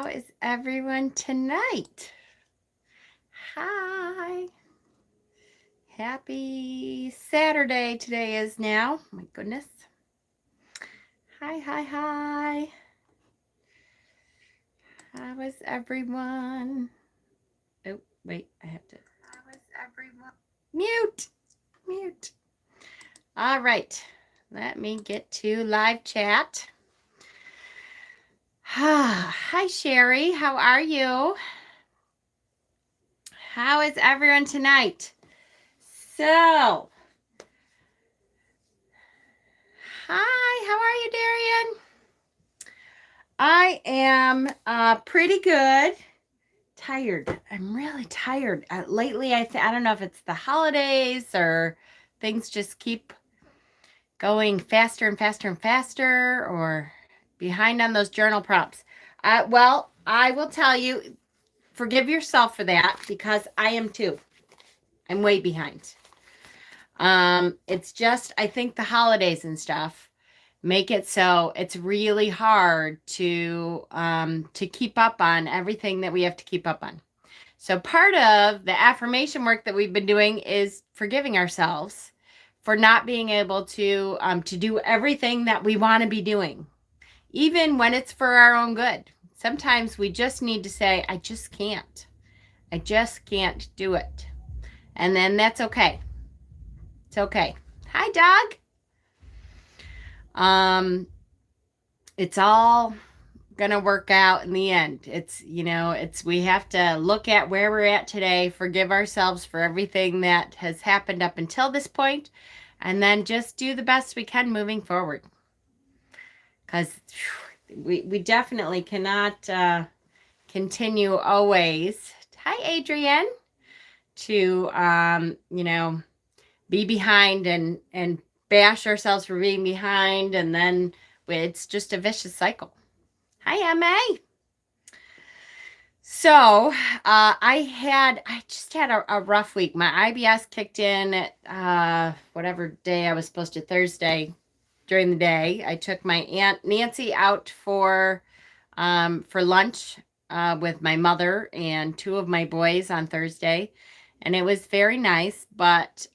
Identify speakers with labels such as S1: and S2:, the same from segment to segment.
S1: How is everyone tonight? Hi. Happy Saturday today is now. My goodness. Hi. How is everyone? Oh, wait, I have to. How is everyone? Mute. All right. Let me get to live chat. Hi, Sherry. How are you? How is everyone tonight? So, hi, how are you, Darian? I am pretty good. Tired. I'm really tired. Lately, I don't know if it's the holidays or things just keep going faster and faster or behind on those journal prompts. Well, I will tell you, forgive yourself for that because I am too. I'm way behind. It's just, I think the holidays and stuff make it so it's really hard to keep up on everything that we have to keep up on. So part of the affirmation work that we've been doing is forgiving ourselves for not being able to do everything that we want to be doing, even when it's for our own good. Sometimes we just need to say, I just can't do it. And then that's okay. It's okay. Hi, dog. It's all gonna work out in the end. We have to look at where we're at today, forgive ourselves for everything that has happened up until this point, and then just do the best we can moving forward. Because we definitely cannot continue always. Hi, Adrienne. To be behind and bash ourselves for being behind, and then it's just a vicious cycle. Hi, MA. So I just had a rough week. My IBS kicked in at whatever day I was supposed to, Thursday during the day. I took my Aunt Nancy out for lunch with my mother and two of my boys on Thursday. And it was very nice, but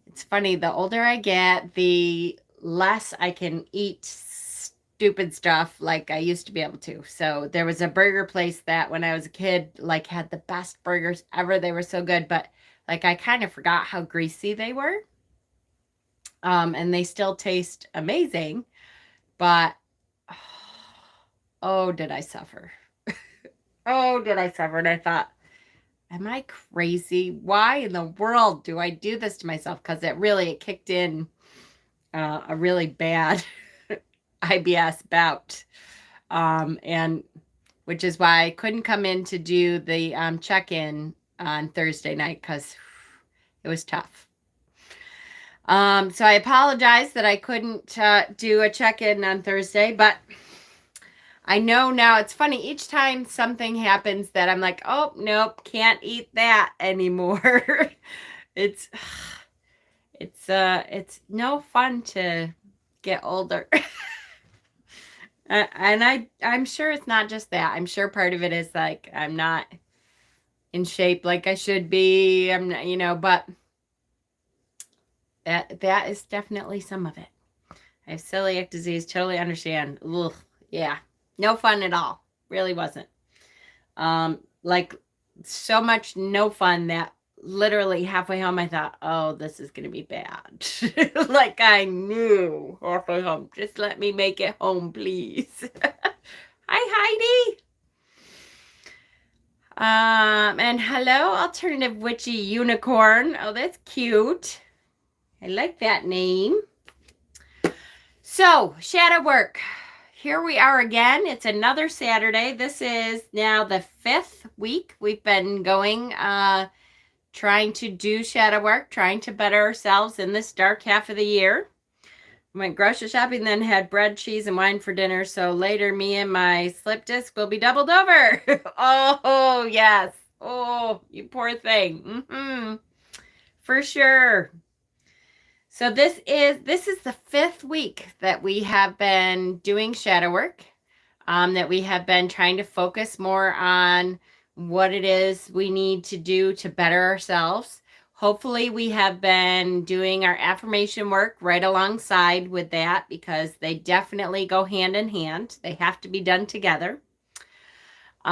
S1: it's funny, the older I get, the less I can eat stupid stuff like I used to be able to. So there was a burger place that when I was a kid, like, had the best burgers ever. They were so good, but like I kind of forgot how greasy they were. And they still taste amazing, but oh, did I suffer. And I thought, am I crazy? Why in the world do I do this to myself? Because it kicked in a really bad IBS bout. And which is why I couldn't come in to do the check-in on Thursday night because it was tough. So I apologize that I couldn't do a check-in on Thursday, but I know now. It's funny, each time something happens that I'm like, oh, nope, can't eat that anymore. It's no fun to get older. And I'm sure it's not just that. I'm sure part of it is like I'm not in shape like I should be. I'm not, but that is definitely some of it. I have celiac disease, totally understand. Ugh, yeah. No fun at all. Really wasn't. Like so much no fun that literally halfway home I thought, oh, this is going to be bad. Like I knew halfway home. Just let me make it home, please. Hi, Heidi. And hello, Alternative Witchy Unicorn. Oh, that's cute. I like that name. So, shadow work. Here we are again. It's another Saturday. This is now the 5th week we've been going, trying to do shadow work, trying to better ourselves in this dark half of the year. Went grocery shopping, then had bread, cheese, and wine for dinner. So later, me and my slip disc will be doubled over. Oh, yes. Oh, you poor thing. For sure. So this is the 5th week that we have been doing shadow work. that we have been trying to focus more on what it is we need to do to better ourselves. Hopefully we have been doing our affirmation work right alongside with that, because they definitely go hand in hand. They have to be done together. We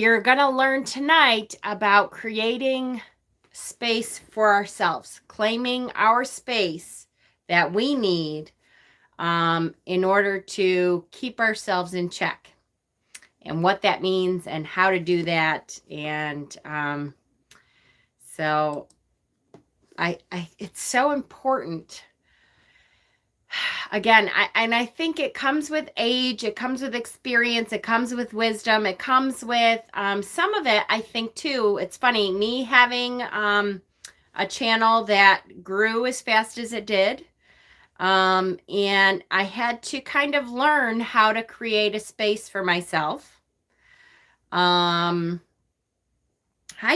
S1: are going to learn tonight about creating space for ourselves, claiming our space that we need in order to keep ourselves in check, and what that means and how to do that. And so it's so important. Again, I think it comes with age, it comes with experience, it comes with wisdom, it comes with some of it, I think, too. It's funny, me having a channel that grew as fast as it did, and I had to kind of learn how to create a space for myself. Hi,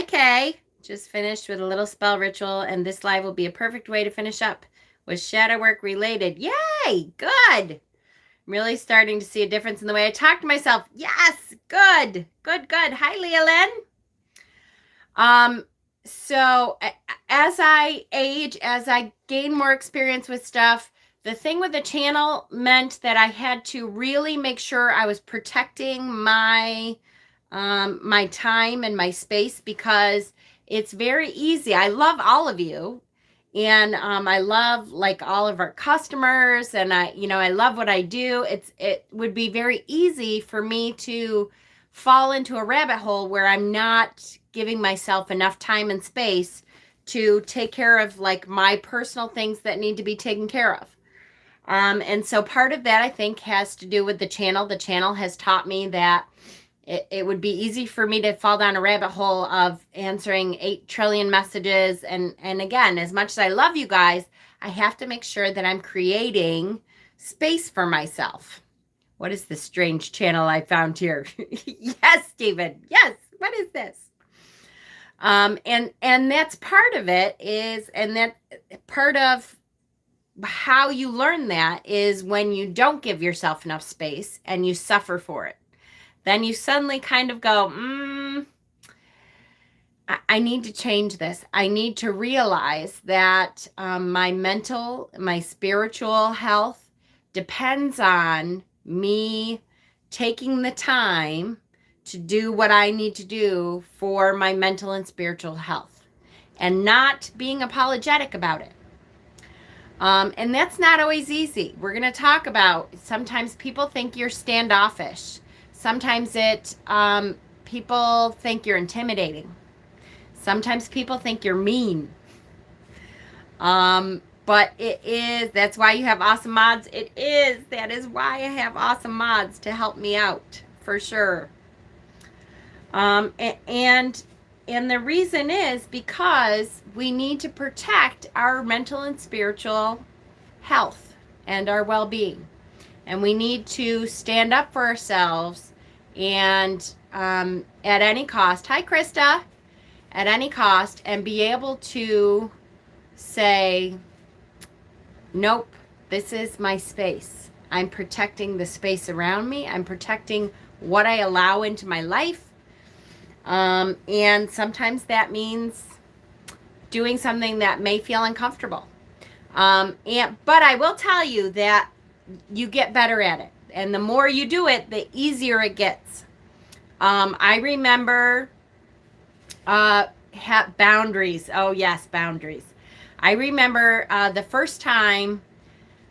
S1: Kay. Just finished with a little spell ritual, and this live will be a perfect way to finish up with shadow work related. Yay! Good. I'm really starting to see a difference in the way I talk to myself. Yes! Good. Good, good. Hi, Leah Lynn. So as I age, as I gain more experience with stuff, the thing with the channel meant that I had to really make sure I was protecting my my time and my space, because it's very easy. I love all of you, and I love like all of our customers, and I love what I do. It would be very easy for me to fall into a rabbit hole where I'm not giving myself enough time and space to take care of like my personal things that need to be taken care of. And so part of that, I think, has to do with the channel. The channel has taught me that it would be easy for me to fall down a rabbit hole of answering 8 trillion messages. And again, as much as I love you guys, I have to make sure that I'm creating space for myself. What is this strange channel I found here? Yes, Stephen. Yes. What is this? And that's part of it is, and that part of how you learn that is when you don't give yourself enough space and you suffer for it. Then you suddenly kind of go, I need to change this. I need to realize that my mental, my spiritual health depends on me taking the time to do what I need to do for my mental and spiritual health, and not being apologetic about it. And that's not always easy. We're going to talk about, sometimes people think you're standoffish. Sometimes people think you're intimidating. Sometimes people think you're mean. But that's why you have awesome mods. That is why I have awesome mods to help me out, for sure. And the reason is because we need to protect our mental and spiritual health and our well-being. And we need to stand up for ourselves, and at any cost, hi Krista, at any cost, and be able to say, nope, this is my space. I'm protecting the space around me. I'm protecting what I allow into my life. And sometimes that means doing something that may feel uncomfortable. But I will tell you that you get better at it. And the more you do it, the easier it gets. I remember boundaries. Oh, yes, boundaries. I remember the first time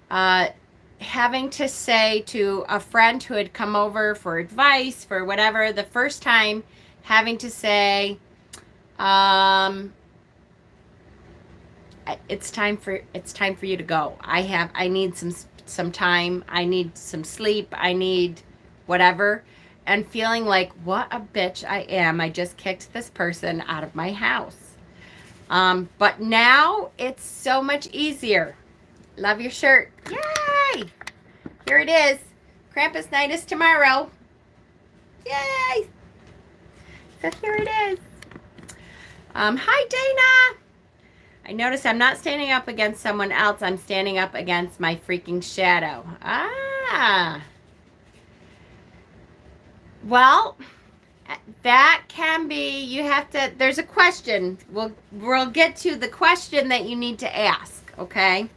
S1: having to say to a friend who had come over for advice, for whatever, the first time having to say, it's time for you to go. I need some time. I need some sleep. I need whatever. And feeling like, what a bitch I am. I just kicked this person out of my house. But now it's so much easier. Love your shirt. Yay! Here it is. Krampus night is tomorrow. Yay! So here it is. Hi, Dana. I notice I'm not standing up against someone else. I'm standing up against my freaking shadow. Ah. Well, that can be, you have to, there's a question. We'll get to the question that you need to ask, okay?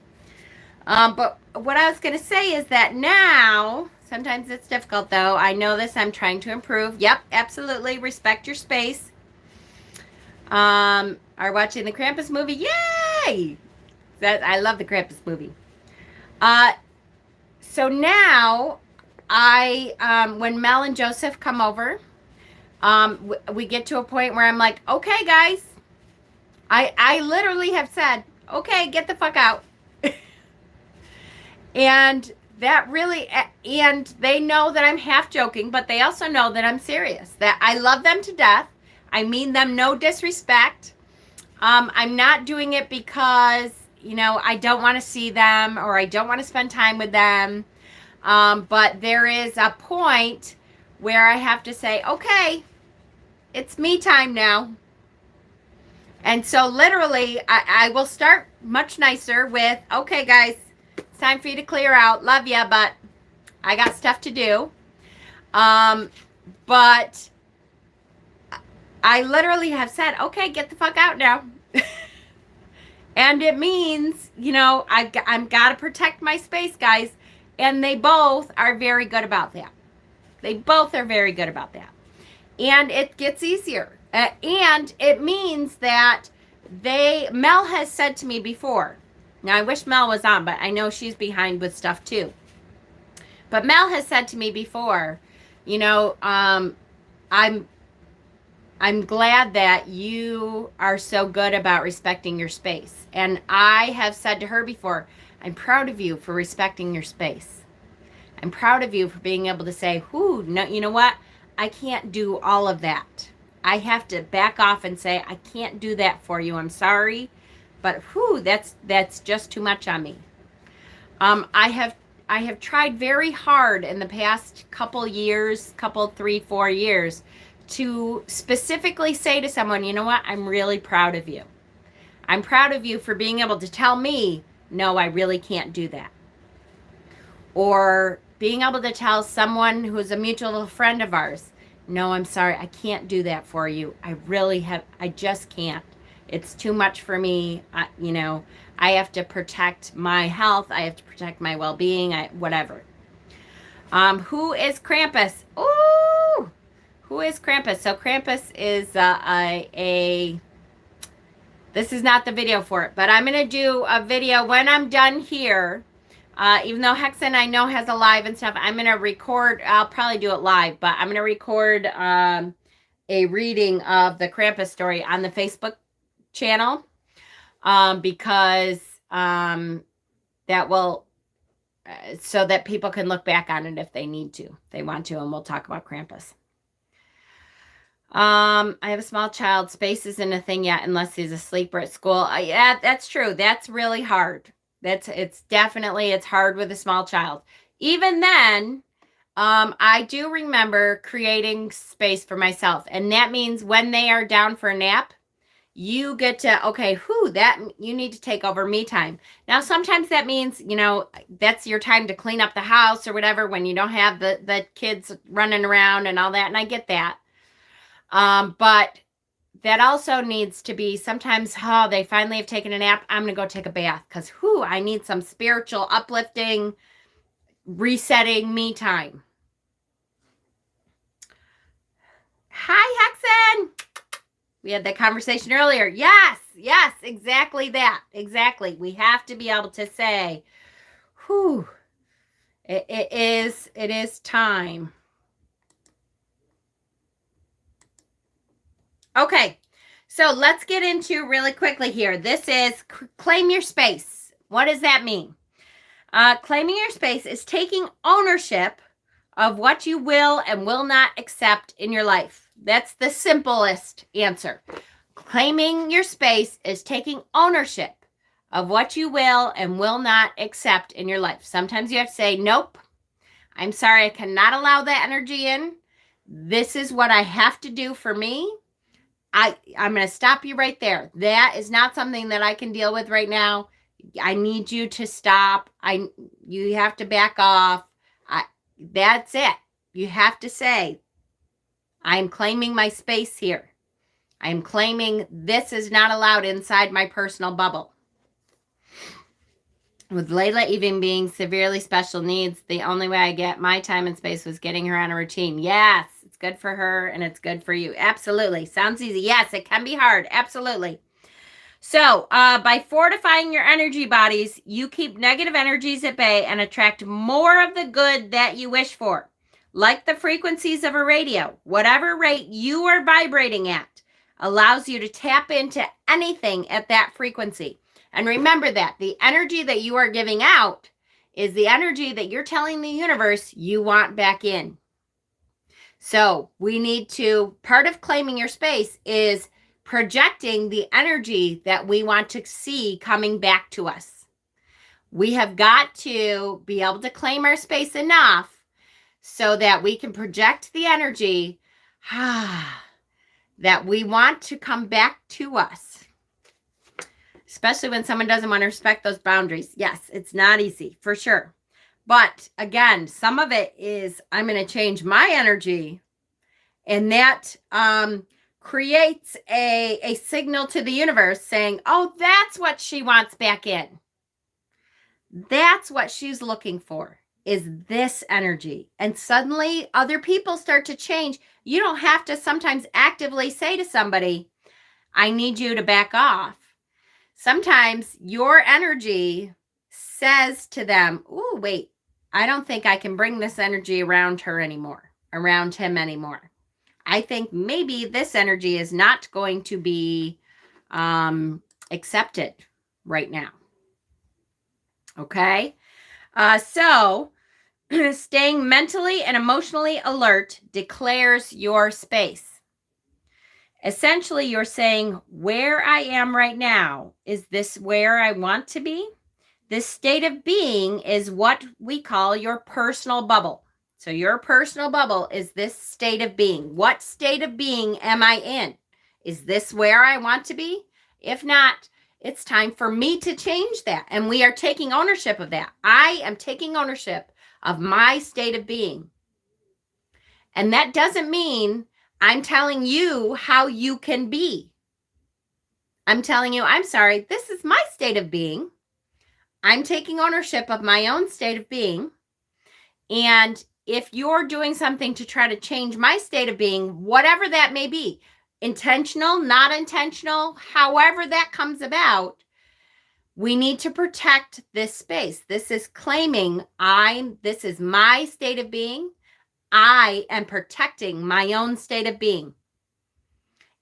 S1: But what I was going to say is that now, sometimes it's difficult though. I know this, I'm trying to improve. Yep, absolutely. Respect your space. Are watching the Krampus movie. Yay! I love the Krampus movie. So now when Mel and Joseph come over, we get to a point where I'm like, okay, guys, I literally have said, okay, get the fuck out. And that really, and they know that I'm half joking, but they also know that I'm serious, that I love them to death. I mean them no disrespect. I'm not doing it because, I don't want to see them or I don't want to spend time with them. But there is a point where I have to say, okay, it's me time now. And so literally, I will start much nicer with, okay, guys, it's time for you to clear out. Love ya, but I got stuff to do. But I literally have said, okay, get the fuck out now. And it means, I've got to protect my space, guys. And they both are very good about that. They both are very good about that. And it gets easier. And it means that Mel has said to me before, now I wish Mel was on, but I know she's behind with stuff too. But Mel has said to me before, I'm glad that you are so good about respecting your space. And I have said to her before, I'm proud of you for respecting your space. I'm proud of you for being able to say, no, you know what? I can't do all of that. I have to back off and say, I can't do that for you. I'm sorry. But that's just too much on me. I have tried very hard in the past couple years, 3, 4 years, to specifically say to someone, you know what? I'm really proud of you. I'm proud of you for being able to tell me, no, I really can't do that. Or being able to tell someone who is a mutual friend of ours, no, I'm sorry, I can't do that for you. I just can't. It's too much for me. I have to protect my health. I have to protect my well-being, whatever. Who is Krampus? Ooh! Who is Krampus? So Krampus is this is not the video for it, but I'm going to do a video when I'm done here. Even though Hexen I know has a live and stuff, I'm going to record, I'll probably do it live, but I'm going to record a reading of the Krampus story on the Facebook channel because that will, so that people can look back on it if they need to, if they want to, and we'll talk about Krampus. I have a small child. Space isn't a thing yet unless he's asleep or at school. Yeah, that's true. That's really hard. It's hard with a small child. Even then, I do remember creating space for myself. And that means when they are down for a nap, you get to, okay, you need to take over me time. Now, sometimes that means, that's your time to clean up the house or whatever when you don't have the kids running around and all that. And I get that. But that also needs to be sometimes, they finally have taken a nap. I'm going to go take a bath because, I need some spiritual, uplifting, resetting me time. Hi, Hexen. We had that conversation earlier. Yes, exactly that. Exactly. We have to be able to say, it is time. Okay, so let's get into really quickly here. This is claim your space. What does that mean? Claiming your space is taking ownership of what you will and will not accept in your life. That's the simplest answer. Claiming your space is taking ownership of what you will and will not accept in your life. Sometimes you have to say, nope, I'm sorry, I cannot allow that energy in. This is what I have to do for me. I'm going to stop you right there. That is not something that I can deal with right now. I need you to stop. You have to back off. That's it. You have to say, I'm claiming my space here. I'm claiming this is not allowed inside my personal bubble. With Layla even being severely special needs, the only way I get my time and space was getting her on a routine. Yes, it's good for her and it's good for you. Absolutely. Sounds easy. Yes, it can be hard. Absolutely. So by fortifying your energy bodies, you keep negative energies at bay and attract more of the good that you wish for. Like the frequencies of a radio, whatever rate you are vibrating at allows you to tap into anything at that frequency. And remember that the energy that you are giving out is the energy that you're telling the universe you want back in. So we need to, part of claiming your space is projecting the energy that we want to see coming back to us. We have got to be able to claim our space enough so that we can project the energy that we want to come back to us. Especially when someone doesn't want to respect those boundaries. Yes, it's not easy, for sure. But again, some of it is I'm going to change my energy, and that creates a signal to the universe saying, oh, that's what she wants back in. That's what she's looking for, is this energy. And suddenly other people start to change. You don't have to sometimes actively say to somebody, I need you to back off. Sometimes your energy says to them, oh, wait, I don't think I can bring this energy around her anymore, around him anymore. I think maybe this energy is not going to be accepted right now. Okay? So staying mentally and emotionally alert declares your space. Essentially, you're saying, where I am right now, is this where I want to be? This state of being is what we call your personal bubble. So your personal bubble is this state of being. What state of being am I in? Is this where I want to be? If not, it's time for me to change that. And we are taking ownership of that. I am taking ownership of my state of being. And that doesn't mean I'm telling you how you can be. I'm telling you, I'm sorry, this is my state of being. I'm taking ownership of my own state of being. And if you're doing something to try to change my state of being, whatever that may be, intentional, not intentional, however that comes about, we need to protect this space. This is claiming this is my state of being. I am protecting my own state of being.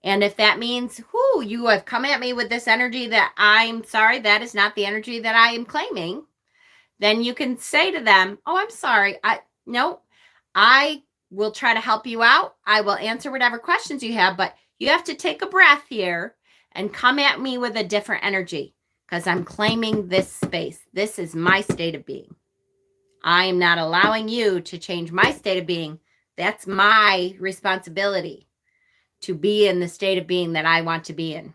S1: And if that means, you have come at me with this energy that I'm sorry, that is not the energy that I am claiming, then you can say to them, oh, I'm sorry. I will try to help you out. I will answer whatever questions you have, but you have to take a breath here and come at me with a different energy because I'm claiming this space. This is my state of being. I am not allowing you to change my state of being. That's my responsibility to be in the state of being that I want to be in.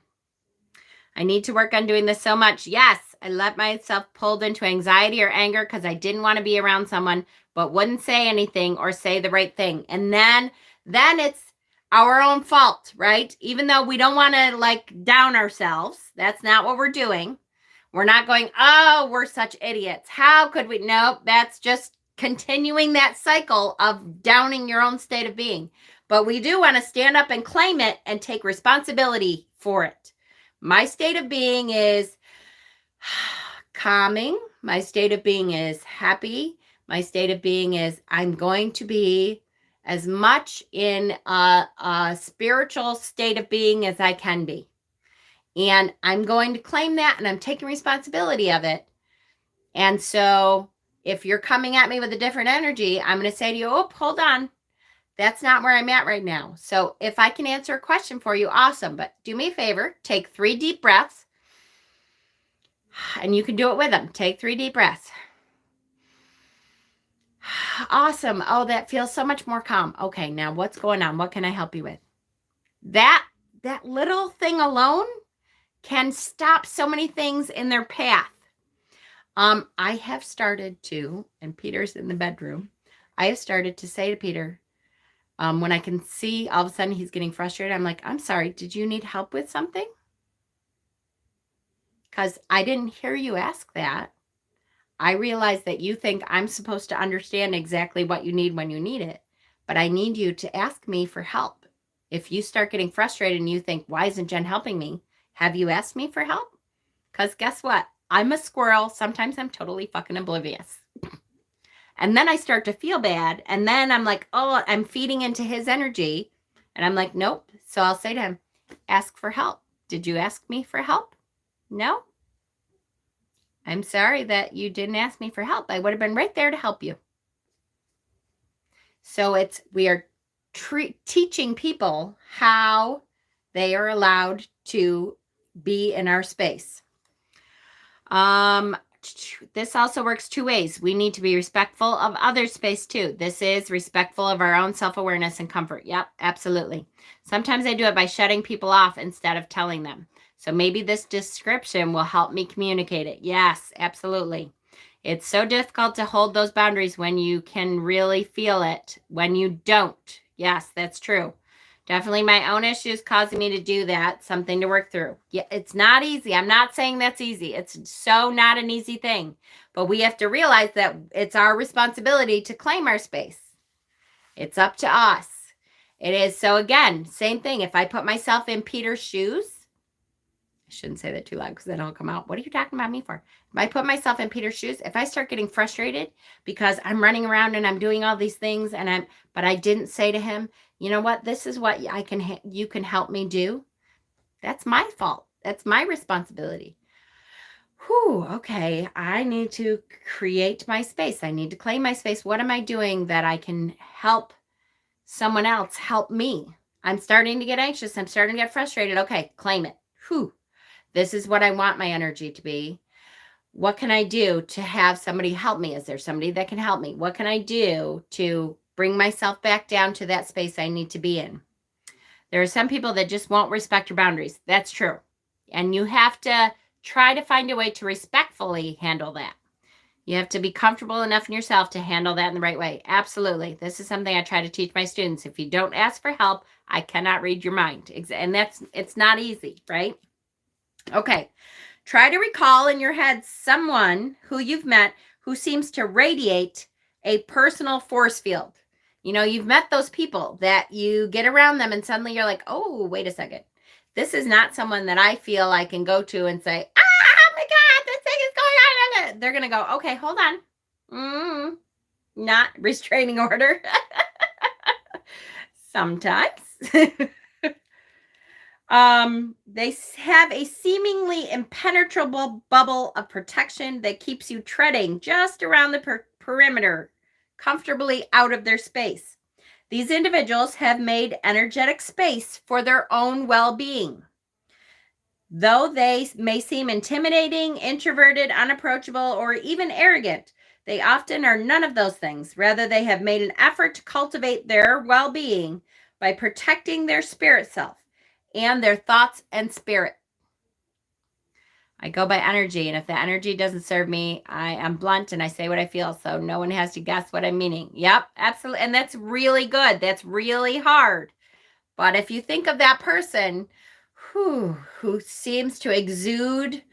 S1: I need to work on doing this so much. Yes, I let myself pulled into anxiety or anger because I didn't want to be around someone, but wouldn't say anything or say the right thing. And then it's our own fault, right? Even though we don't want to down ourselves. That's not what we're doing. We're not going, oh, we're such idiots. How could we? Nope, that's just continuing that cycle of downing your own state of being. But we do want to stand up and claim it and take responsibility for it. My state of being is calming. My state of being is happy. My state of being is I'm going to be as much in a spiritual state of being as I can be. And I'm going to claim that, and I'm taking responsibility of it. And so if you're coming at me with a different energy, I'm going to say to you, oh, hold on. That's not where I'm at right now. So if I can answer a question for you, awesome. But do me a favor, take 3 deep breaths. And you can do it with them. Take 3 deep breaths. Awesome. Oh, that feels so much more calm. Okay, now what's going on? What can I help you with? that little thing alone can stop so many things in their path. I have started to, and Peter's in the bedroom, I have started to say to Peter, when I can see all of a sudden he's getting frustrated, I'm like, I'm sorry, did you need help with something? Because I didn't hear you ask that. I realize that you think I'm supposed to understand exactly what you need when you need it, but I need you to ask me for help. If you start getting frustrated and you think, why isn't Jen helping me? Have you asked me for help? Because guess what? I'm a squirrel. Sometimes I'm totally fucking oblivious. And then I start to feel bad. And then I'm like, oh, I'm feeding into his energy. And I'm like, nope. So I'll say to him, ask for help. Did you ask me for help? No. I'm sorry that you didn't ask me for help. I would have been right there to help you. So we are teaching people how they are allowed to be in our space. This also works two ways. We need to be respectful of others' space too. This is respectful of our own self-awareness and comfort. Yep, absolutely. Sometimes I do it by shutting people off instead of telling them. So maybe this description will help me communicate it. Yes, absolutely. It's so difficult to hold those boundaries when you can really feel it. When you don't. Yes, that's true. Definitely my own issues causing me to do that. Something to work through. Yeah, it's not easy. I'm not saying that's easy. It's so not an easy thing. But we have to realize that it's our responsibility to claim our space. It's up to us. It is. So again, same thing. If I put myself in Peter's shoes, I shouldn't say that too loud because then it'll come out. What are you talking about me for? If I put myself in Peter's shoes, if I start getting frustrated because I'm running around and I'm doing all these things but I didn't say to him, you know what? This is what you can help me do. That's my fault. That's my responsibility. Whew, okay. I need to create my space. I need to claim my space. What am I doing that I can help someone else help me? I'm starting to get anxious. I'm starting to get frustrated. Okay, claim it. Whew. This is what I want my energy to be. What can I do to have somebody help me? Is there somebody that can help me? What can I do to bring myself back down to that space I need to be in? There are some people that just won't respect your boundaries. That's true. And you have to try to find a way to respectfully handle that. You have to be comfortable enough in yourself to handle that in the right way. Absolutely. This is something I try to teach my students. If you don't ask for help, I cannot read your mind. And it's not easy, right? Okay. Try to recall in your head someone who you've met who seems to radiate a personal force field. You know, you've met those people that you get around them and suddenly you're like, oh, wait a second. This is not someone that I feel I can go to and say, oh my God, this thing is going on. They're going to go, okay, hold on. Not restraining order. Sometimes. They have a seemingly impenetrable bubble of protection that keeps you treading just around the perimeter, comfortably out of their space. These individuals have made energetic space for their own well-being. Though they may seem intimidating, introverted, unapproachable, or even arrogant, they often are none of those things. Rather, they have made an effort to cultivate their well-being by protecting their spirit self and their thoughts and spirit. I go by energy, and if the energy doesn't serve me, I am blunt and I say what I feel, so no one has to guess what I'm meaning. Yep, absolutely. And that's really good. That's really hard. But if you think of that person who seems to exude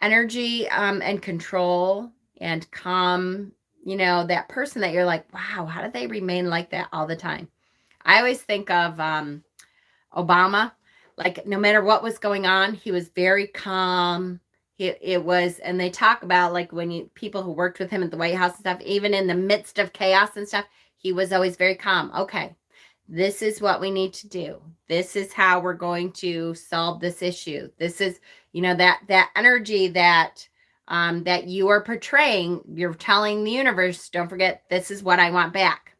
S1: energy and control and calm, you know, that person that you're like, wow, how do they remain like that all the time? I always think of Obama. Like, no matter what was going on, he was very calm. And they talk about, like, when people who worked with him at the White House and stuff, even in the midst of chaos and stuff, he was always very calm. Okay, this is what we need to do. This is how we're going to solve this issue. This is, you know, that energy that you are portraying. You're telling the universe, don't forget, this is what I want back.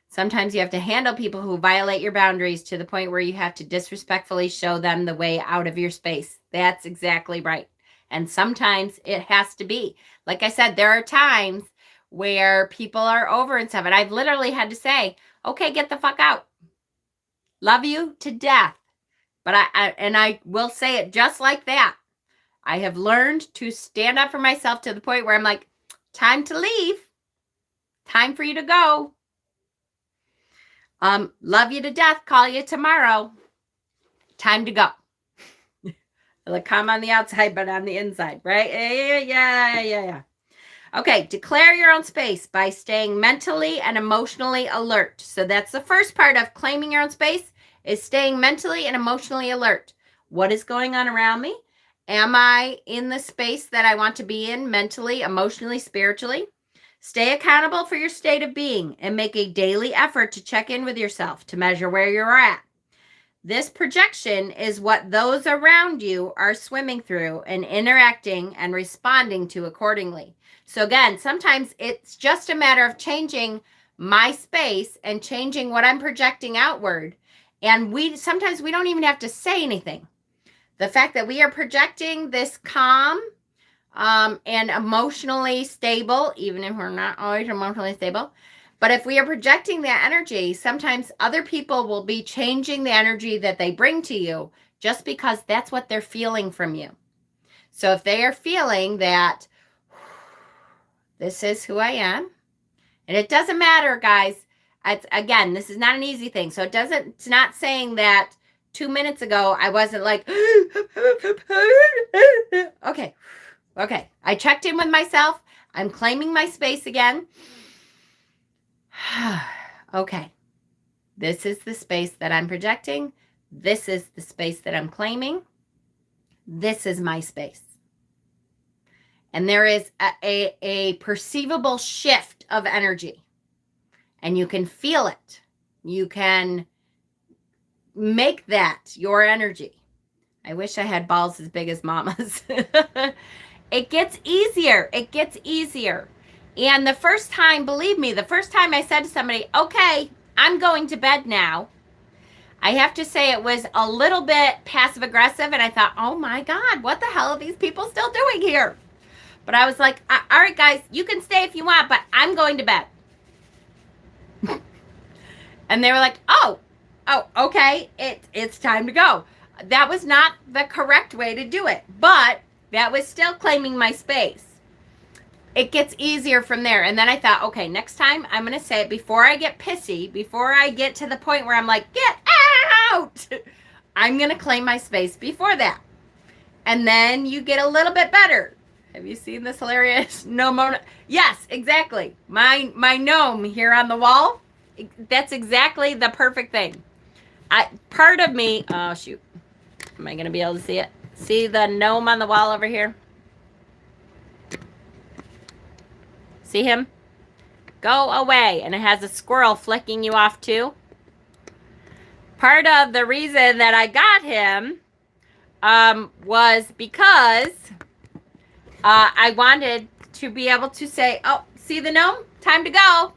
S1: Sometimes you have to handle people who violate your boundaries to the point where you have to disrespectfully show them the way out of your space. That's exactly right. And sometimes it has to be. Like I said, there are times where people are over and stuff, and I've literally had to say, okay, get the fuck out. Love you to death. But I will say it just like that. I have learned to stand up for myself to the point where I'm like, time to leave. Time for you to go. Love you to death. Call you tomorrow. Time to go. Like I'm on the outside, but on the inside, right? Yeah. Okay, declare your own space by staying mentally and emotionally alert. So that's the first part of claiming your own space, is staying mentally and emotionally alert. What is going on around me? Am I in the space that I want to be in mentally, emotionally, spiritually? Stay accountable for your state of being and make a daily effort to check in with yourself to measure where you're at. This projection is what those around you are swimming through and interacting and responding to accordingly. So again, sometimes it's just a matter of changing my space and changing what I'm projecting outward. And sometimes we don't even have to say anything. The fact that we are projecting this calm and emotionally stable, even if we're not always emotionally stable, but if we are projecting that energy, sometimes other people will be changing the energy that they bring to you just because that's what they're feeling from you. So if they are feeling that this is who I am, and it doesn't matter, guys. Again, this is not an easy thing. So it's not saying that 2 minutes ago I wasn't like, okay. I checked in with myself. I'm claiming my space again. Okay, this is the space that I'm projecting. This is the space that I'm claiming. This is my space. And there is a perceivable shift of energy. And you can feel it. You can make that your energy. I wish I had balls as big as Mama's. It gets easier. It gets easier. And the first time, believe me, the first time I said to somebody, okay, I'm going to bed now, I have to say it was a little bit passive aggressive. And I thought, oh my God, what the hell are these people still doing here? But I was like, all right, guys, you can stay if you want, but I'm going to bed. And they were like, oh, okay, it's time to go. That was not the correct way to do it, but that was still claiming my space. It gets easier from there. And then I thought, okay, next time I'm going to say it before I get pissy, before I get to the point where I'm like, get out. I'm going to claim my space before that. And then you get a little bit better. Have you seen this hilarious gnome? Yes, exactly. My gnome here on the wall. That's exactly the perfect thing. Part of me, oh shoot. Am I going to be able to see it? See the gnome on the wall over here? See him? Go away. And it has a squirrel flicking you off too. Part of the reason that I got him was because I wanted to be able to say, oh, see the gnome? Time to go.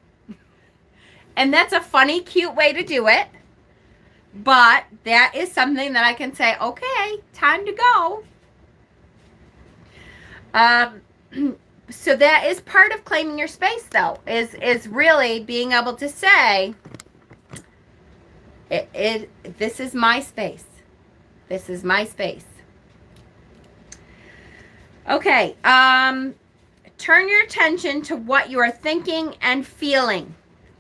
S1: And that's a funny, cute way to do it. But that is something that I can say, okay, time to go. So that is part of claiming your space, though, is really being able to say, this is my space. This is my space. Okay. Turn your attention to what you are thinking and feeling.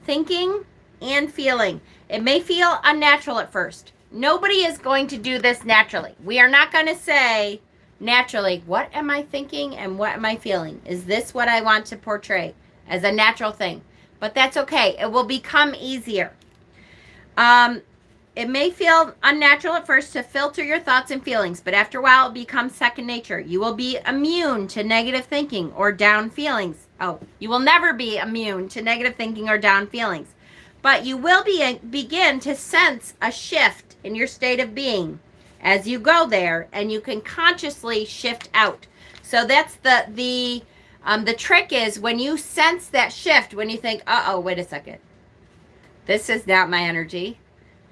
S1: Thinking and feeling. It may feel unnatural at first. Nobody is going to do this naturally. We are not going to say naturally, what am I thinking and what am I feeling? Is this what I want to portray as a natural thing? But that's okay. It will become easier. It may feel unnatural at first to filter your thoughts and feelings, but after a while it becomes second nature. You will be immune to negative thinking or down feelings. Oh, you will never be immune to negative thinking or down feelings, but you will begin to sense a shift in your state of being as you go there, and you can consciously shift out. So that's the trick is when you sense that shift, when you think, uh-oh, wait a second. This is not my energy.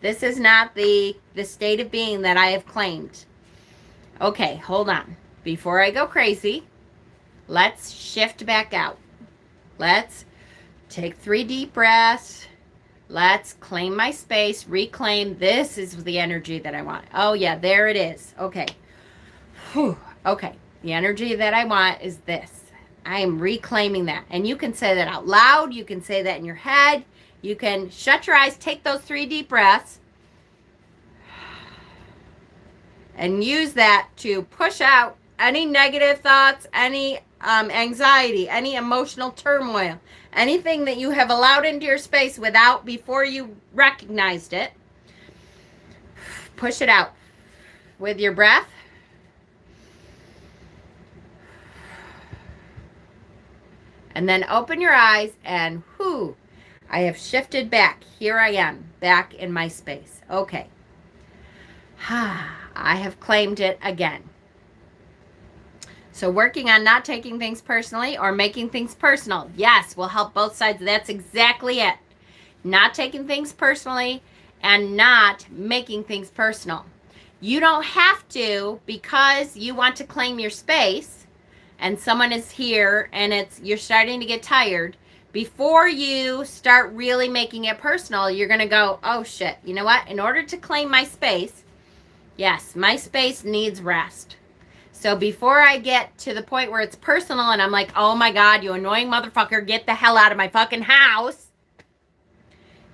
S1: This is not the state of being that I have claimed. Okay, hold on. Before I go crazy, let's shift back out. Let's take 3 deep breaths. Let's claim my space, reclaim. This is the energy that I want. Oh, yeah, there it is. Okay. Whew. Okay. The energy that I want is this. I am reclaiming that. And you can say that out loud. You can say that in your head. You can shut your eyes, take those 3 deep breaths, and use that to push out any negative thoughts, any anxiety, any emotional turmoil, anything that you have allowed into your space before you recognized it. Push it out with your breath. And then open your eyes and whoo, I have shifted back. Here I am, back in my space. Okay. I have claimed it again. So working on not taking things personally or making things personal, yes, will help both sides. That's exactly it. Not taking things personally and not making things personal. You don't have to, because you want to claim your space and someone is here and you're starting to get tired. Before you start really making it personal, you're going to go, oh shit, you know what? In order to claim my space, yes, my space needs rest. So before I get to the point where it's personal and I'm like, oh my God, you annoying motherfucker, get the hell out of my fucking house,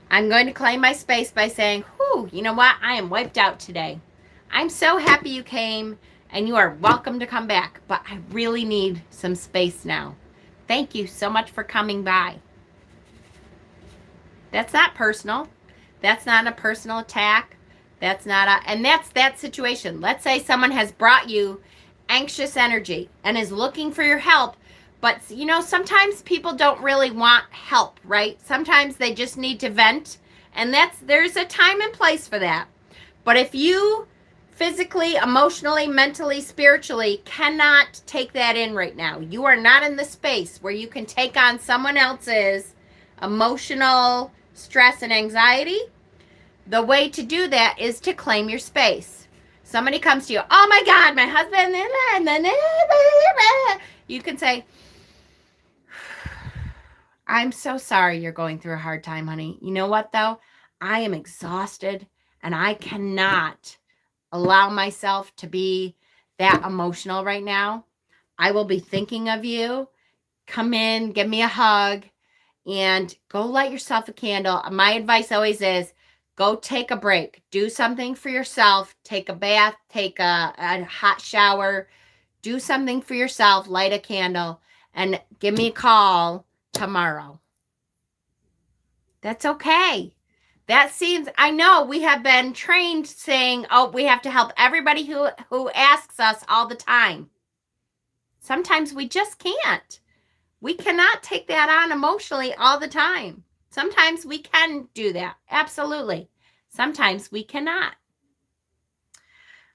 S1: I'm going to claim my space by saying, whew, you know what? I am wiped out today. I'm so happy you came and you are welcome to come back, but I really need some space now. Thank you so much for coming by. That's not personal. That's not a personal attack. That's that situation. Let's say someone has brought you anxious energy and is looking for your help, but sometimes people don't really want help, right? Sometimes they just need to vent, and there's a time and place for that. But if you physically, emotionally, mentally, spiritually cannot take that in right now, you are not in the space where you can take on someone else's emotional stress and anxiety, the way to do that is to claim your space. Somebody comes to you, oh my God, my husband, you can say, I'm so sorry you're going through a hard time, honey. You know what, though? I am exhausted and I cannot allow myself to be that emotional right now. I will be thinking of you. Come in, give me a hug, and go light yourself a candle. My advice always is, go take a break. Do something for yourself. Take a bath. Take a hot shower. Do something for yourself. Light a candle. And give me a call tomorrow. That's okay. I know we have been trained saying, oh, we have to help everybody who asks us all the time. Sometimes we just can't. We cannot take that on emotionally all the time. Sometimes we can do that. Absolutely. Sometimes we cannot.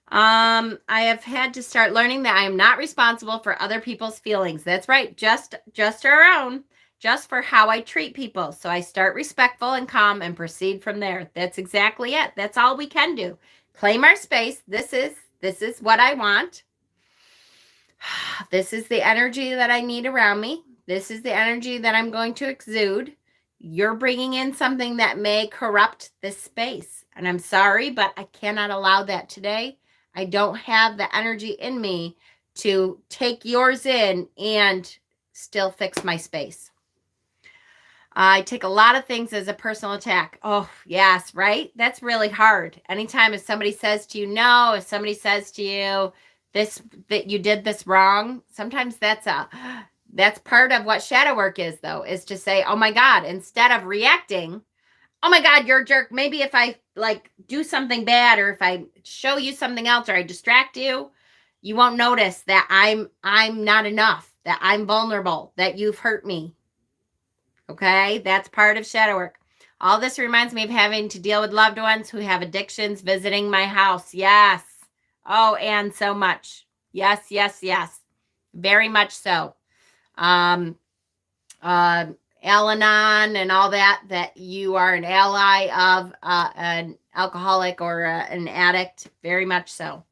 S1: I have had to start learning that I am not responsible for other people's feelings. That's right. Just our own. Just for how I treat people. So I start respectful and calm and proceed from there. That's exactly it. That's all we can do. Claim our space. This is what I want. This is the energy that I need around me. This is the energy that I'm going to exude. You're bringing in something that may corrupt this space. And I'm sorry, but I cannot allow that today. I don't have the energy in me to take yours in and still fix my space. I take a lot of things as a personal attack. Oh, yes, right? That's really hard. Anytime if somebody says to you, no, if somebody says to you that you did this wrong, sometimes that's part of what shadow work is, though, is to say, oh my God, instead of reacting, oh my God, you're a jerk. Maybe if I do something bad, or if I show you something else, or I distract you, you won't notice that I'm not enough, that I'm vulnerable, that you've hurt me. Okay, that's part of shadow work. All this reminds me of having to deal with loved ones who have addictions visiting my house. Yes. Oh, and so much. Yes, yes, yes. Very much so. Al-Anon and all that you are an ally of an alcoholic or an addict. Very much so.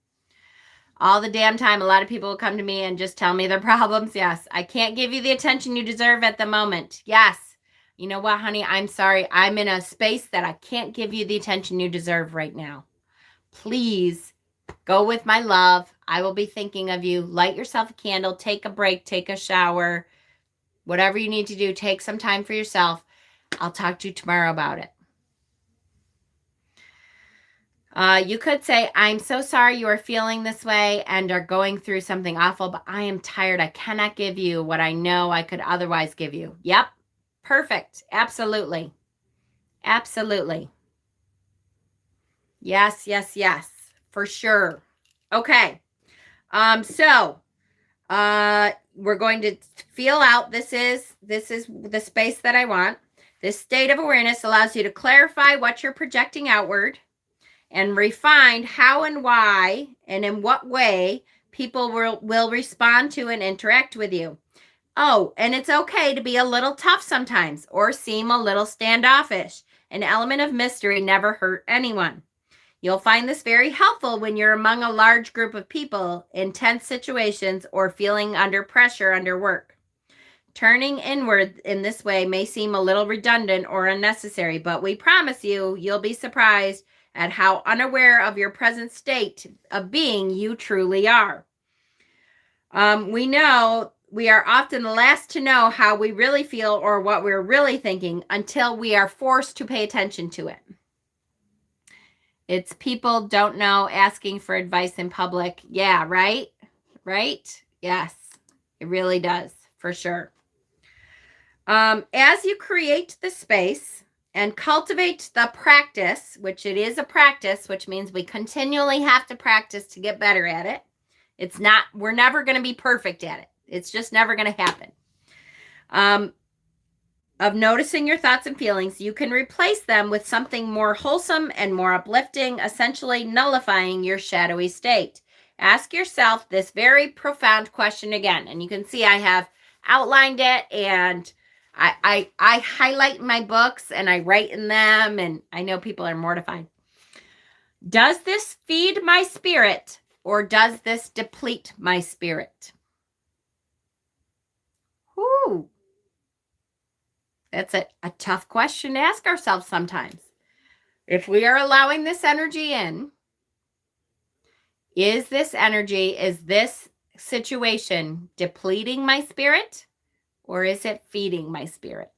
S1: All the damn time, a lot of people will come to me and just tell me their problems. Yes, I can't give you the attention you deserve at the moment. Yes, you know what, honey, I'm sorry. I'm in a space that I can't give you the attention you deserve right now. Please go with my love. I will be thinking of you. Light yourself a candle, take a break, take a shower, whatever you need to do, take some time for yourself. I'll talk to you tomorrow about it. You could say, I'm so sorry you are feeling this way and are going through something awful, but I am tired. I cannot give you what I know I could otherwise give you. Yep. Perfect. Absolutely. Absolutely. Yes, yes, yes. For sure. Okay. So we're going to feel out. This is the space that I want. This state of awareness allows you to clarify what you're projecting outward and refine how and why and in what way people will respond to and interact with you. Oh, and it's okay to be a little tough sometimes or seem a little standoffish. An element of mystery never hurt anyone. You'll find this very helpful when you're among a large group of people, in tense situations, or feeling under pressure under work. Turning inward in this way may seem a little redundant or unnecessary, but we promise you'll be surprised at how unaware of your present state of being you truly are. We know we are often the last to know how we really feel or what we're really thinking until we are forced to pay attention to it. It's people don't know asking for advice in public. Yeah, right? Right? Yes, it really does, for sure. As you create the space and cultivate the practice, which it is a practice, which means we continually have to practice to get better at it. We're never going to be perfect at it. It's just never going to happen. Of noticing your thoughts and feelings, you can replace them with something more wholesome and more uplifting, essentially nullifying your shadowy state. Ask yourself this very profound question again. And you can see I have outlined it, and I highlight my books and I write in them, and I know people are mortified. Does this feed my spirit, or does this deplete my spirit? Whoo. That's a tough question to ask ourselves sometimes. If we are allowing this energy in, is this situation depleting my spirit, or is it feeding my spirit?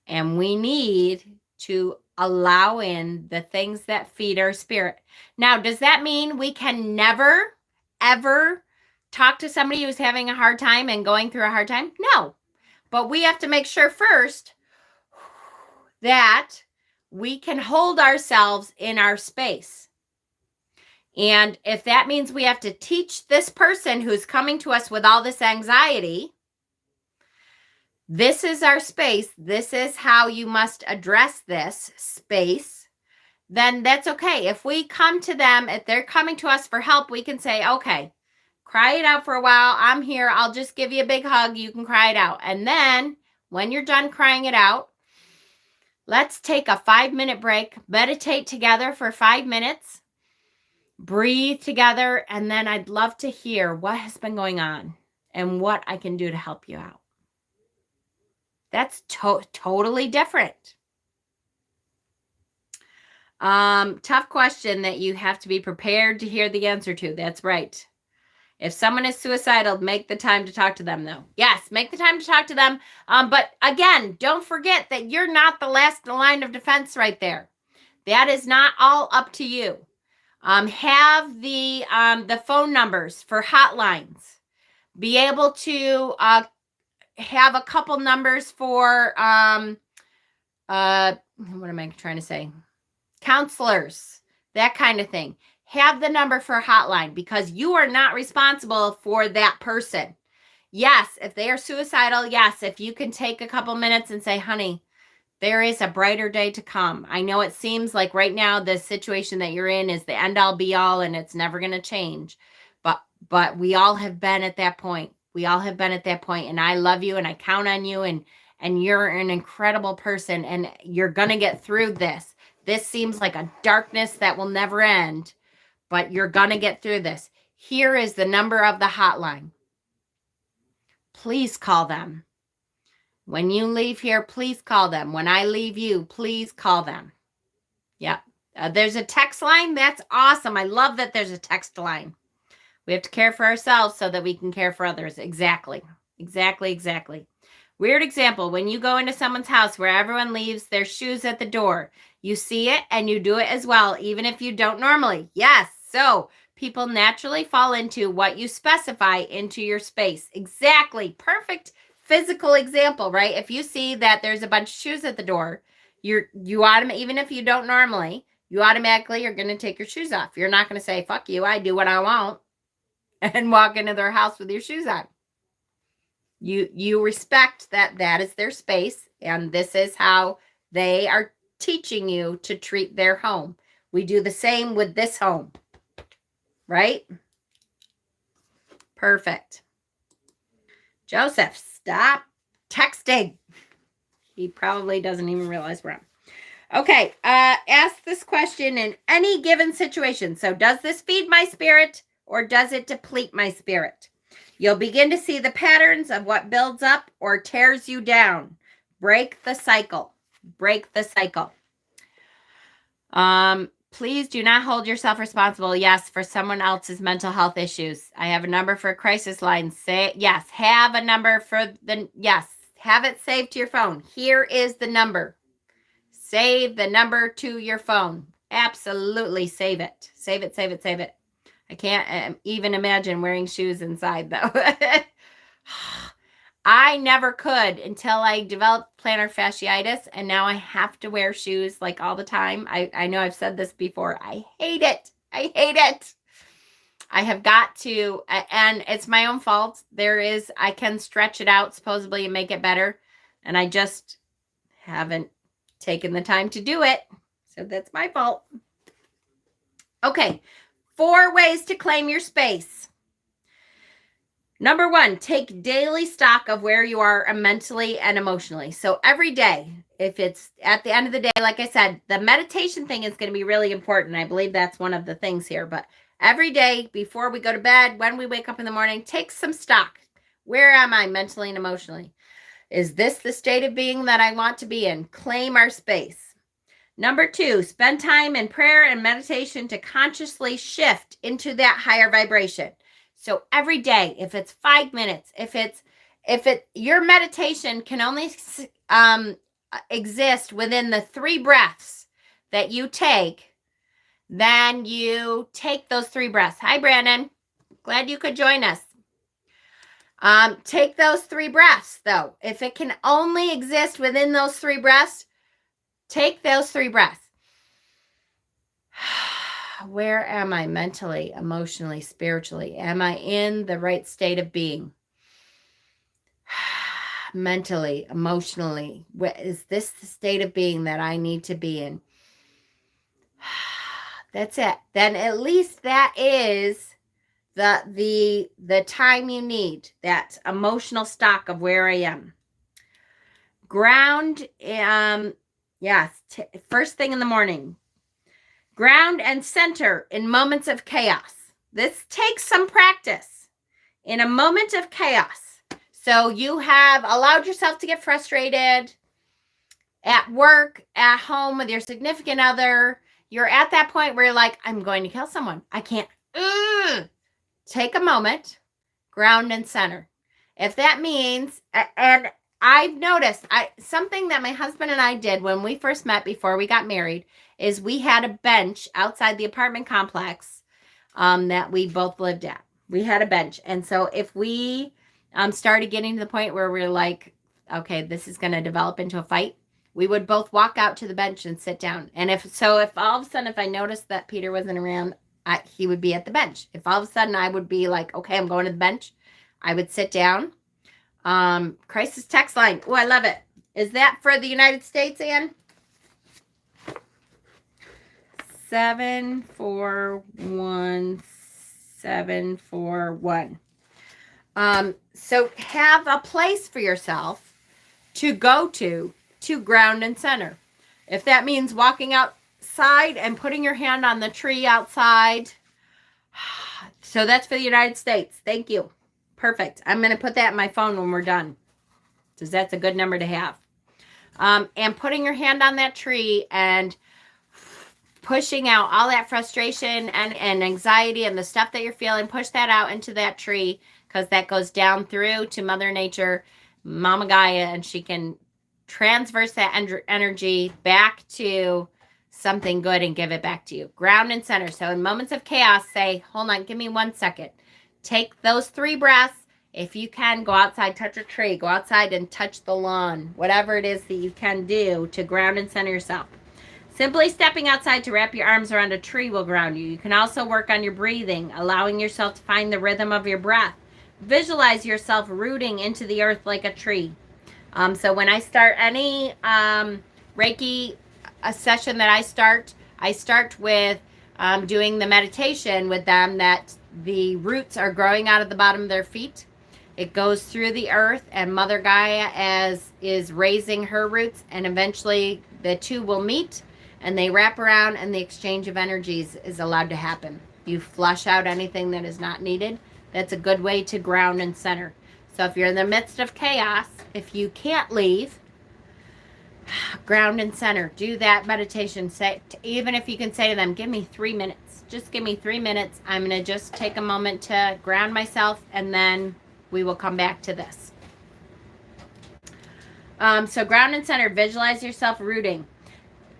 S1: And we need to allow in the things that feed our spirit. Now, does that mean we can never, ever talk to somebody who's having a hard time and going through a hard time? No. But we have to make sure first that we can hold ourselves in our space. And if that means we have to teach this person who's coming to us with all this anxiety, this is our space, this is how you must address this space, then that's okay. If we come to them, if they're coming to us for help, we can say, okay, cry it out for a while. I'm here. I'll just give you a big hug. You can cry it out. And then when you're done crying it out, let's take a 5-minute break, meditate together for 5 minutes, breathe together, and then I'd love to hear what has been going on and what I can do to help you out. That's totally different. Tough question that you have to be prepared to hear the answer to. That's right. If someone is suicidal, make the time to talk to them, though. Yes, make the time to talk to them. But again, don't forget that you're not the last line of defense right there. That is not all up to you. Have the phone numbers for hotlines. Be able to have a couple numbers for what am I trying to say? Counselors, that kind of thing. Have the number for a hotline, because you are not responsible for that person. Yes, if they are suicidal, yes, if you can take a couple minutes and say, honey, there is a brighter day to come. I know it seems like right now the situation that you're in is the end all be all and it's never going to change. But we all have been at that point. We all have been at that point, and I love you and I count on you, and you're an incredible person, and you're going to get through this. This seems like a darkness that will never end, but you're going to get through this. Here is the number of the hotline. Please call them. When you leave here, please call them. When I leave you, please call them. Yep. There's a text line. That's awesome. I love that there's a text line. We have to care for ourselves so that we can care for others. Exactly. Exactly. Weird example. When you go into someone's house where everyone leaves their shoes at the door, you see it and you do it as well, even if you don't normally. Yes. So people naturally fall into what you specify into your space. Exactly. Perfect physical example, right? If you see that there's a bunch of shoes at the door, you automatically, even if you don't normally, you automatically are going to take your shoes off. You're not going to say, fuck you, I do what I want, and walk into their house with your shoes on. You respect that is their space, and this is how they are teaching you to treat their home. We do the same with this home, right? Perfect. Joseph, stop texting. He probably doesn't even realize we're on. Okay, ask this question in any given situation. So does this feed my spirit or does it deplete my spirit? You'll begin to see the patterns of what builds up or tears you down. Break the cycle. Break the cycle. Please do not hold yourself responsible, yes, for someone else's mental health issues. I have a number for a crisis line. Say yes. Have a number for yes. Have it saved to your phone. Here is the number. Save the number to your phone. Absolutely save it. Save it. I can't even imagine wearing shoes inside, though. I never could until I developed plantar fasciitis, and now I have to wear shoes like all the time. I know I've said this before. I hate it. I have got to, and it's my own fault. I can stretch it out supposedly and make it better, and I just haven't taken the time to do it. So that's my fault. Okay, 4 ways to claim your space. Number 1, take daily stock of where you are mentally and emotionally. So every day, if it's at the end of the day, like I said, the meditation thing is going to be really important. I believe that's one of the things here. But every day before we go to bed, when we wake up in the morning, take some stock. Where am I mentally and emotionally? Is this the state of being that I want to be in? Claim our space. Number 2, spend time in prayer and meditation to consciously shift into that higher vibration. So every day, if it's 5 minutes, your meditation can only exist within the 3 breaths that you take, then you take those 3 breaths. Hi, Brandon. Glad you could join us. Take those 3 breaths, though. If it can only exist within those 3 breaths, take those 3 breaths. Where am I mentally, emotionally, spiritually? Am I in the right state of being? Mentally, emotionally, is this the state of being that I need to be in? That's it. Then at least that is the time you need, that emotional stock of where I am. Ground, first thing in the morning. Ground and center in moments of chaos. This takes some practice. In a moment of chaos. So you have allowed yourself to get frustrated at work, at home with your significant other. You're at that point where you're like, I'm going to kill someone. I can't. Take a moment, ground and center. If that means, and I've noticed, something that my husband and I did when we first met before we got married is we had a bench outside the apartment complex that we both lived at. We had a bench. And so if we started getting to the point where we're like, okay, this is going to develop into a fight, we would both walk out to the bench and sit down. And if all of a sudden, if I noticed that Peter wasn't around, he would be at the bench. If all of a sudden I would be like, okay, I'm going to the bench, I would sit down. Crisis text line. Oh, I love it. Is that for the United States, Ann? 741741. So have a place for yourself to go to ground and center. If that means walking outside and putting your hand on the tree outside. So that's for the United States. Thank you. Perfect. I'm going to put that in my phone when we're done. because that's a good number to have. And putting your hand on that tree and pushing out all that frustration and anxiety and the stuff that you're feeling, push that out into that tree, because that goes down through to Mother Nature, Mama Gaia, and she can transverse that energy back to something good and give it back to you. Ground and center. So in moments of chaos, say, hold on, give me 1 second. Take those 3 breaths. If you can, go outside, touch a tree, go outside and touch the lawn, whatever it is that you can do to ground and center yourself. Simply stepping outside to wrap your arms around a tree will ground you. You can also work on your breathing, allowing yourself to find the rhythm of your breath. Visualize yourself rooting into the earth like a tree. So when I start any Reiki session that I start with doing the meditation with them that the roots are growing out of the bottom of their feet. It goes through the earth, and Mother Gaia is raising her roots, and eventually the two will meet, and they wrap around, and the exchange of energies is allowed to happen. You flush out anything that is not needed. That's a good way to ground and center. So if you're in the midst of chaos, if you can't leave, ground and center. Do that meditation. Say, even if you can say to them, give me 3 minutes. Just give me 3 minutes. I'm going to just take a moment to ground myself, and then we will come back to this. So ground and center, visualize yourself rooting.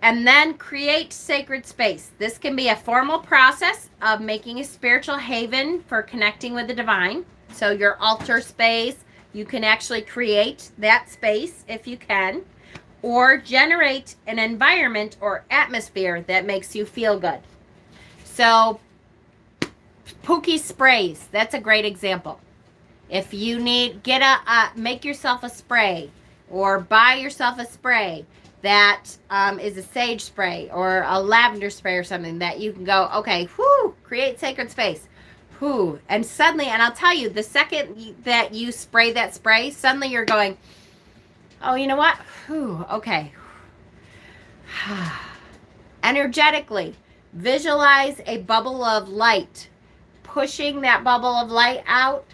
S1: And then create sacred space. This can be a formal process of making a spiritual haven for connecting with the divine. So your altar space, you can actually create that space if you can. Or generate an environment or atmosphere that makes you feel good. So Pookie sprays, that's a great example. If you need, make yourself a spray, or buy yourself a spray that is a sage spray or a lavender spray or something that you can go, okay, whoo, create sacred space. Whoo. And suddenly, and I'll tell you, the second that you spray that spray, suddenly you're going, oh, you know what? Whew, okay. Energetically, visualize a bubble of light, pushing that bubble of light out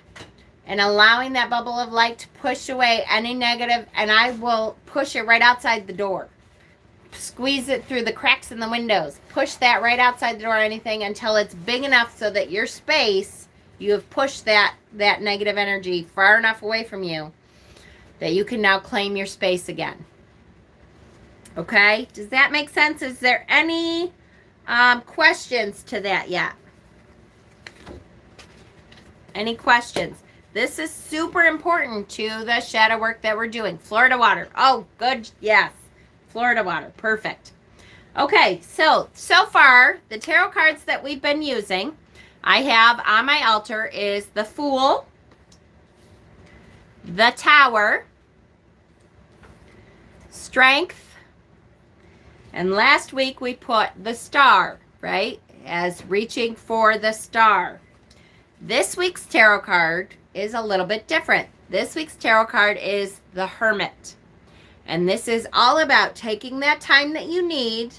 S1: and allowing that bubble of light to push away any negative, and I will push it right outside the door. Squeeze it through the cracks in the windows. Push that right outside the door, anything, until it's big enough so that your space, you have pushed that negative energy far enough away from you that you can now claim your space again. Okay? Does that make sense? Is there any questions to that yet? Any questions? This is super important to the shadow work that we're doing. Florida water. Oh, good. Yes. Florida water. Perfect. Okay, so far, the tarot cards that we've been using, I have on my altar is the Fool, the Tower, Strength, and last week we put the Star, right, as reaching for the star. This week's tarot card is a little bit different. This week's tarot card is the Hermit. And this is all about taking that time that you need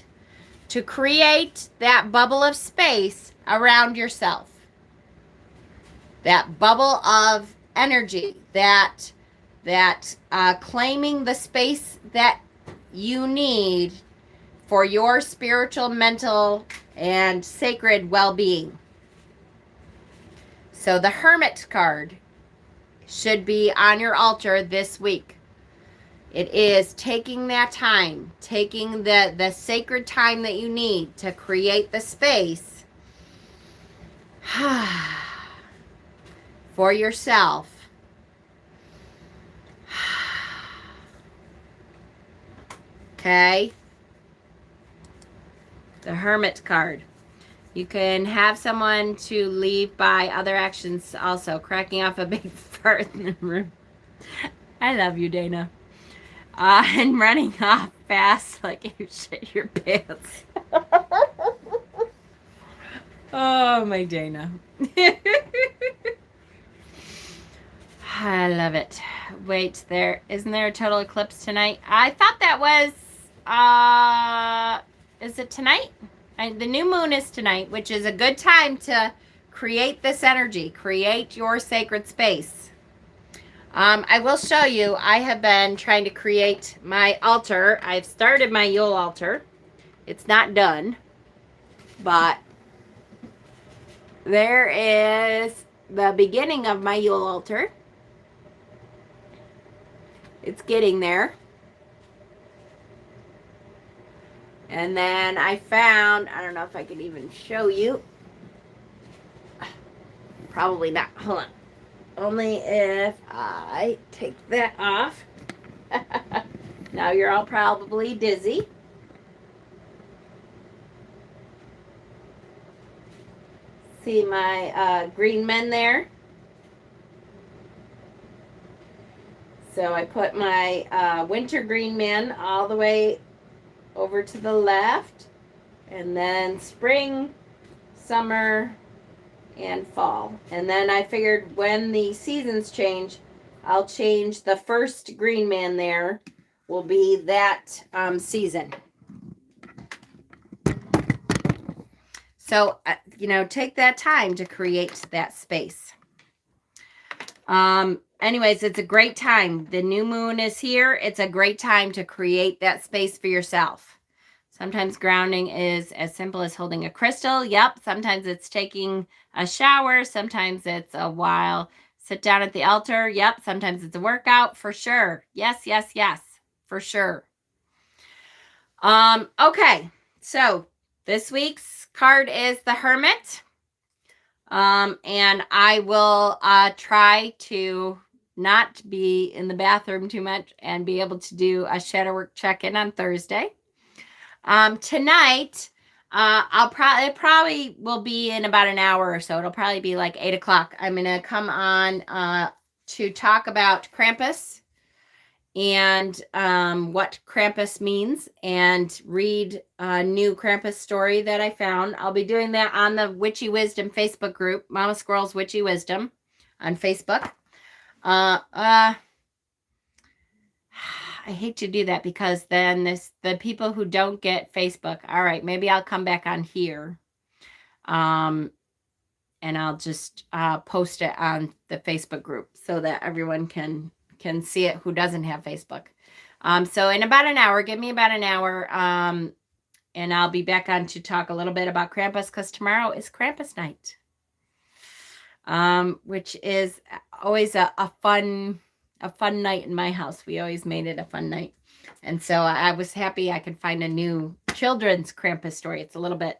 S1: to create that bubble of space around yourself. That bubble of energy, that claiming the space that you need for your spiritual, mental, and sacred well-being. So the Hermit card should be on your altar this week. It is taking that time, taking the sacred time that you need to create the space for yourself. Okay? The Hermit card. You can have someone to leave by other actions also. Cracking off a big fart in the room. I love you, Dana. And running off fast like you shit your pants. Oh, my Dana. I love it. Wait, isn't there a total eclipse tonight? I thought that was, is it tonight? The new moon is tonight, which is a good time to create this energy, create your sacred space. I will show you, I have been trying to create my altar. I've started my Yule altar. It's not done, but there is the beginning of my Yule altar. It's getting there. And then I found, I don't know if I can even show you. Probably not. Hold on. Only if I take that off. Now you're all probably dizzy. See my green men there? So I put my winter green men all the way over to the left. And then spring, summer, and fall. And then I figured when the seasons change, I'll change the first green man there will be that season. So, take that time to create that space. Anyways, it's a great time. The new moon is here. It's a great time to create that space for yourself. Sometimes grounding is as simple as holding a crystal. Yep. Sometimes it's taking a shower. Sometimes it's a while. Sit down at the altar. Yep. Sometimes it's a workout. For sure. Yes, yes, yes. For sure. Okay. So this week's card is the Hermit. And I will try to not be in the bathroom too much and be able to do a shadow work check-in on Thursday. Tonight, it probably will be in about an hour or so. It'll probably be like 8 o'clock. I'm going to come on to talk about Krampus and what Krampus means and read a new Krampus story that I found. I'll be doing that on the Witchy Wisdom Facebook group, Mama Squirrel's Witchy Wisdom on Facebook. I hate to do that because then the people who don't get Facebook, all right, maybe I'll come back on here. And I'll just post it on the Facebook group so that everyone can see it who doesn't have Facebook. So in about an hour, give me about an hour, and I'll be back on to talk a little bit about Krampus because tomorrow is Krampus night, which is always a fun night in my house. We always made it a fun night. And so I was happy I could find a new children's Krampus story. It's a little bit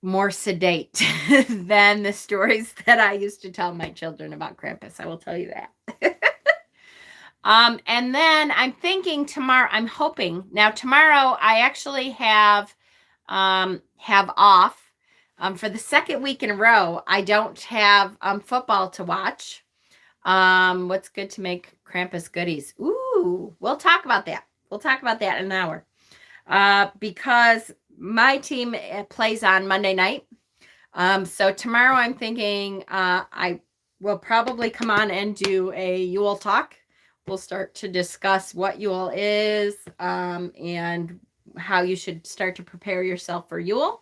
S1: more sedate than the stories that I used to tell my children about Krampus. I will tell you that. And then I'm thinking tomorrow, I'm hoping now tomorrow I actually have off. For the second week in a row, I don't have football to watch. What's good to make Krampus goodies? Ooh, we'll talk about that. We'll talk about that in an hour. Because my team plays on Monday night. So tomorrow I'm thinking I will probably come on and do a Yule talk. We'll start to discuss what Yule is and how you should start to prepare yourself for Yule.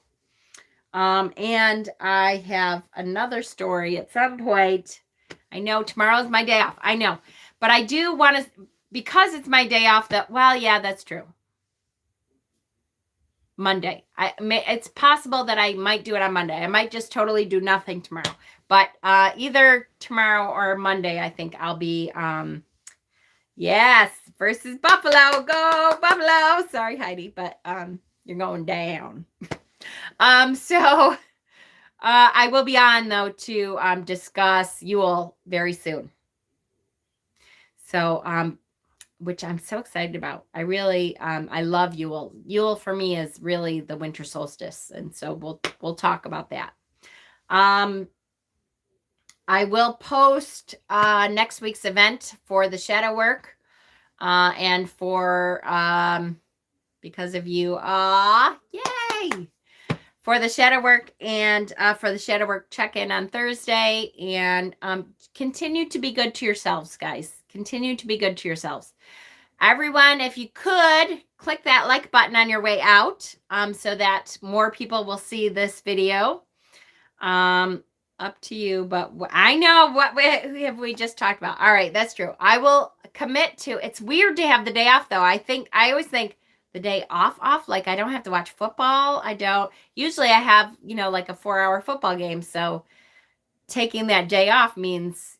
S1: And I have another story at some point. I know tomorrow's my day off. I know. But I do want to, because it's my day off, yeah, that's true. Monday. It's possible that I might do it on Monday. I might just totally do nothing tomorrow. But either tomorrow or Monday, I think I'll be, yes, versus Buffalo. Go, Buffalo. Sorry, Heidi, but you're going down. So I will be on, though, to discuss Yule very soon. So, which I'm so excited about. I really, I love Yule. Yule for me is really the winter solstice. And so we'll talk about that. I will post next week's event for the shadow work and for, because of you, yay! For the shadow work and for the shadow work check-in on Thursday. And continue to be good to yourselves, guys. Continue to be good to yourselves. Everyone, if you could, click that like button on your way out so that more people will see this video. up to you, but I know what have we just talked about. All right, that's true. I will commit to. It's weird to have the day off though. I always think the day off, like I don't have to watch football. I don't. Usually I have, like a 4-hour football game, so taking that day off means,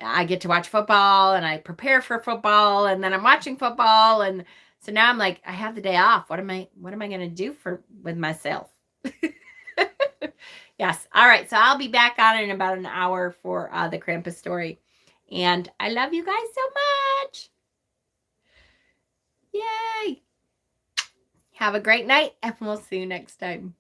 S1: I get to watch football and I prepare for football and then I'm watching football, and so now I'm like, I have the day off. What am I going to do with myself? Yes. All right. So I'll be back on in about an hour for the Krampus story. And I love you guys so much. Yay. Have a great night, and we'll see you next time.